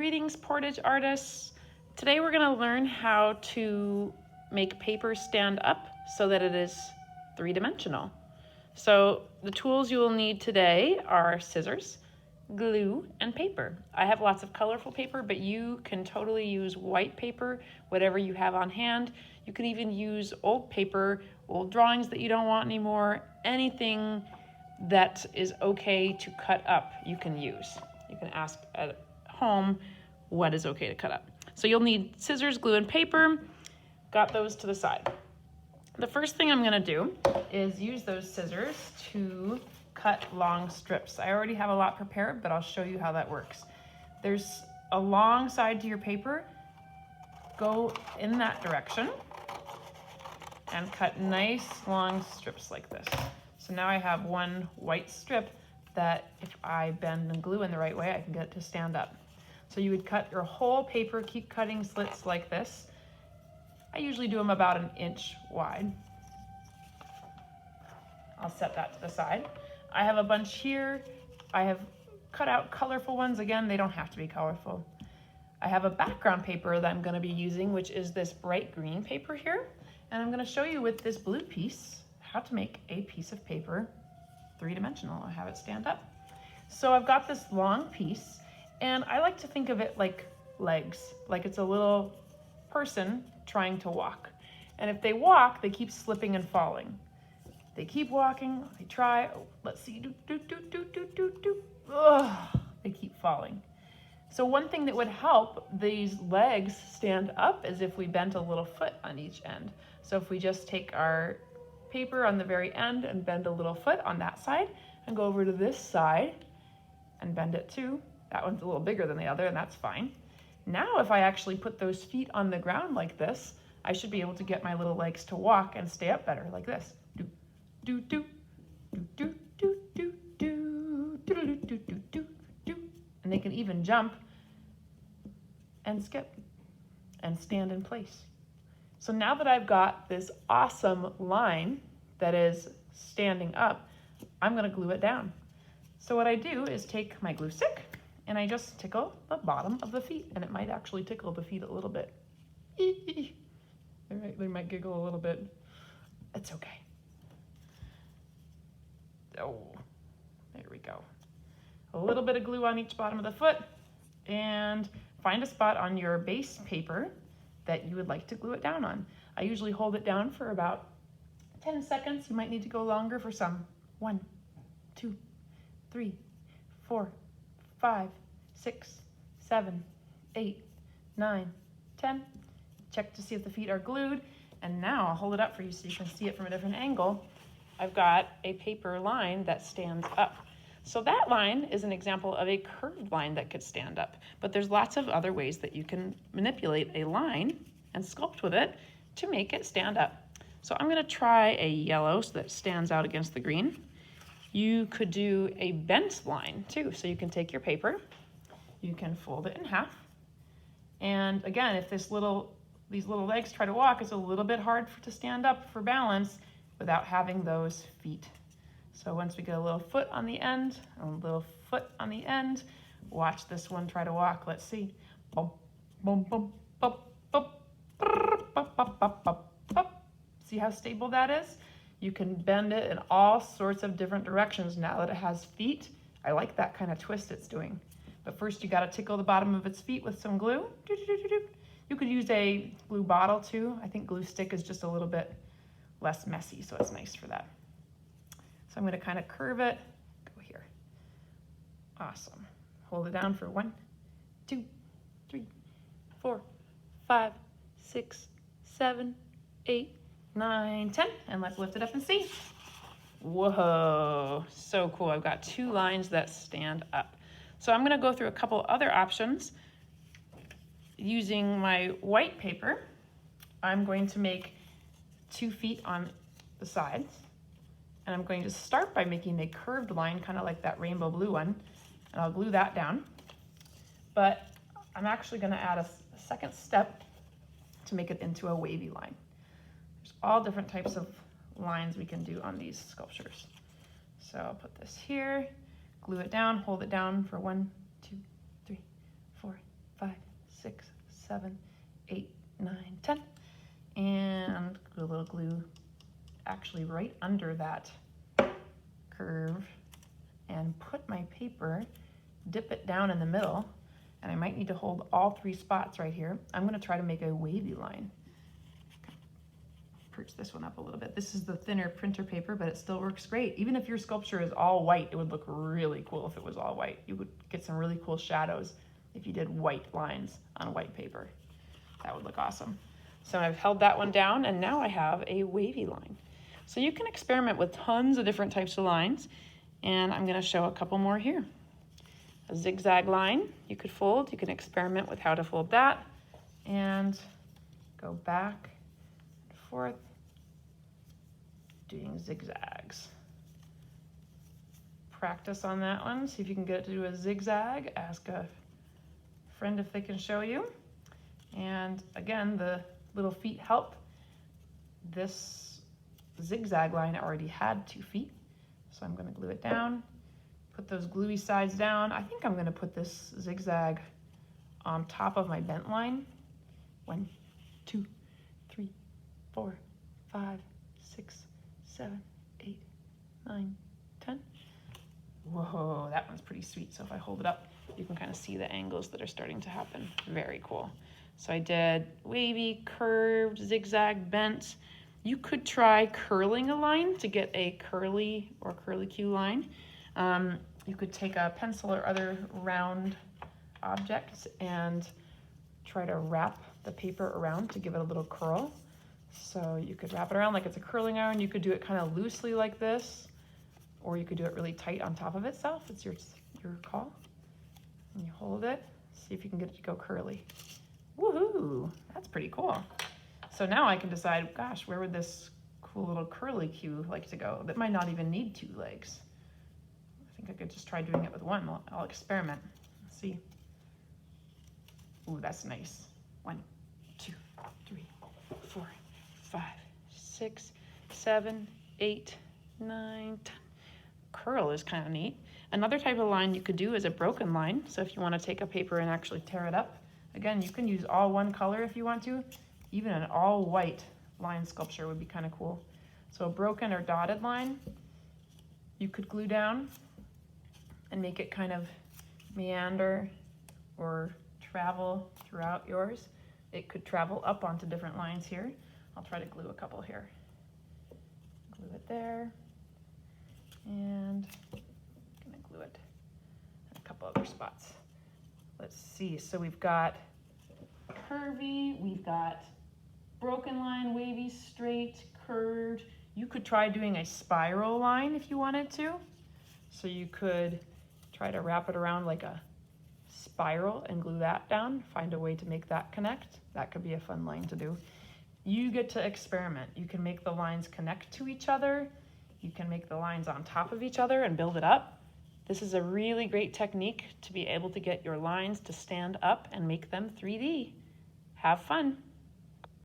Greetings, Portage artists. Today we're going to learn how to make paper stand up so that it is three-dimensional. So the tools you will need today are scissors, glue, and paper. I have lots of colorful paper, but you can totally use white paper, whatever you have on hand. You can even use old paper, old drawings that you don't want anymore, anything that is okay to cut up you can use. You can ask at home what is okay to cut up. So you'll need scissors, glue, and paper. Got those to the side. The first thing I'm gonna do is use those scissors to cut long strips. I already have a lot prepared, but I'll show you how that works. There's a long side to your paper. Go in that direction and cut nice long strips like this. So now I have one white strip that if I bend and glue in the right way, I can get it to stand up. So you would cut your whole paper, keep cutting slits like this. I usually do them about 1 inch wide. I'll set that to the side. I have a bunch here. I have cut out colorful ones. Again, they don't have to be colorful. I have a background paper that I'm gonna be using, which is this bright green paper here. And I'm gonna show you with this blue piece how to make a piece of paper three-dimensional and have it stand up. So I've got this long piece, and I like to think of it like legs, like it's a little person trying to walk. And if they walk, they keep slipping and falling. They keep walking, they try, oh, let's see, ugh, they keep falling. So one thing that would help these legs stand up is if we bent a little foot on each end. So if we just take our paper on the very end and bend a little foot on that side and go over to this side and bend it too. That one's a little bigger than the other, and that's fine. Now if I actually put those feet on the ground like this, I should be able to get my little legs to walk and stay up better like this. Do, do, do, do, do, do, do, do, do, do, do, do, do. And they can even jump and skip and stand in place. So now that I've got this awesome line that is standing up, I'm gonna glue it down. So what I do is take my glue stick and I just tickle the bottom of the feet, and it might actually tickle the feet a little bit. They might giggle a little bit. It's okay. Oh, there we go. A little bit of glue on each bottom of the foot, and find a spot on your base paper that you would like to glue it down on. I usually hold it down for about 10 seconds. You might need to go longer for some. 1, 2, 3, 4, 5, 6, 7, 8, 9, 10. Check to see if the feet are glued. And now I'll hold it up for you so you can see it from a different angle. I've got a paper line that stands up. So that line is an example of a curved line that could stand up, but there's lots of other ways that you can manipulate a line and sculpt with it to make it stand up. So I'm gonna try a yellow so that it stands out against the green. You could do a bent line too. So you can take your paper, you can fold it in half. And again, if these little legs try to walk, it's a little bit hard to stand up for balance without having those feet. So once we get a little foot on the end, a little foot on the end, watch this one try to walk. Let's see. Bum, bum, bum, bum, bum, bum, bum, bum, bum, bum. See how stable that is? You can bend it in all sorts of different directions now that it has feet. I like that kind of twist it's doing. But first you gotta tickle the bottom of its feet with some glue. You could use a glue bottle too. I think glue stick is just a little bit less messy, so it's nice for that. So I'm gonna kind of curve it, go here. Awesome. Hold it down for 1, 2, 3, 4, 5, 6, 7, 8, 9, 10, and let's lift it up and see. Whoa, so cool. I've got 2 lines that stand up. So I'm gonna go through a couple other options. Using my white paper, I'm going to make 2 feet on the sides. And I'm going to start by making a curved line, kind of like that rainbow blue one, and I'll glue that down. But I'm actually gonna add a second step to make it into a wavy line. There's all different types of lines we can do on these sculptures. So I'll put this here, glue it down, hold it down for 1, 2, 3, 4, 5, 6, 7, 8, 9, 10. And a little glue actually right under that curve, and put my paper, dip it down in the middle, and I might need to hold all 3 spots right here. I'm gonna try to make a wavy line. Perch this one up a little bit. This is the thinner printer paper, but it still works great. Even if your sculpture is all white, it would look really cool if it was all white. You would get some really cool shadows if you did white lines on white paper. That would look awesome. So I've held that one down, and now I have a wavy line. So you can experiment with tons of different types of lines, and I'm going to show a couple more here. A zigzag line you could fold. You can experiment with how to fold that and go back and forth doing zigzags. Practice on that one. See if you can get it to do a zigzag. Ask a friend if they can show you. And again, the little feet help. This zigzag line already had 2 feet, so I'm going to glue it down, put those gluey sides down. I think I'm going to put this zigzag on top of my bent line. 1, 2, 3, 4, 5, 6, 7, 8, 9, 10. Whoa, that one's pretty sweet. So if I hold it up, you can kind of see the angles that are starting to happen. Very cool. So I did wavy, curved, zigzag, bent. You could try curling a line to get a curly or curlicue line. You could take a pencil or other round objects and try to wrap the paper around to give it a little curl. So you could wrap it around like it's a curling iron. You could do it kind of loosely like this, or you could do it really tight on top of itself. It's your call. And you hold it, see if you can get it to go curly. Woohoo, that's pretty cool. So now I can decide, gosh, where would this cool little curlicue like to go? That might not even need 2 legs. I think I could just try doing it with one. I'll experiment. Let's see. Ooh, that's nice. 1, 2, 3, 4, 5, 6, 7, 8, 9, 10. Curl is kind of neat. Another type of line you could do is a broken line. So if you want to take a paper and actually tear it up, again, you can use all one color if you want to. Even an all white line sculpture would be kind of cool. So a broken or dotted line, you could glue down and make it kind of meander or travel throughout yours. It could travel up onto different lines here. I'll try to glue a couple here. Glue it there, and I'm gonna glue it in a couple other spots. Let's see, so we've got curvy, we've got broken line, wavy, straight, curved. You could try doing a spiral line if you wanted to. So you could try to wrap it around like a spiral and glue that down, find a way to make that connect. That could be a fun line to do. You get to experiment. You can make the lines connect to each other. You can make the lines on top of each other and build it up. This is a really great technique to be able to get your lines to stand up and make them 3D. Have fun.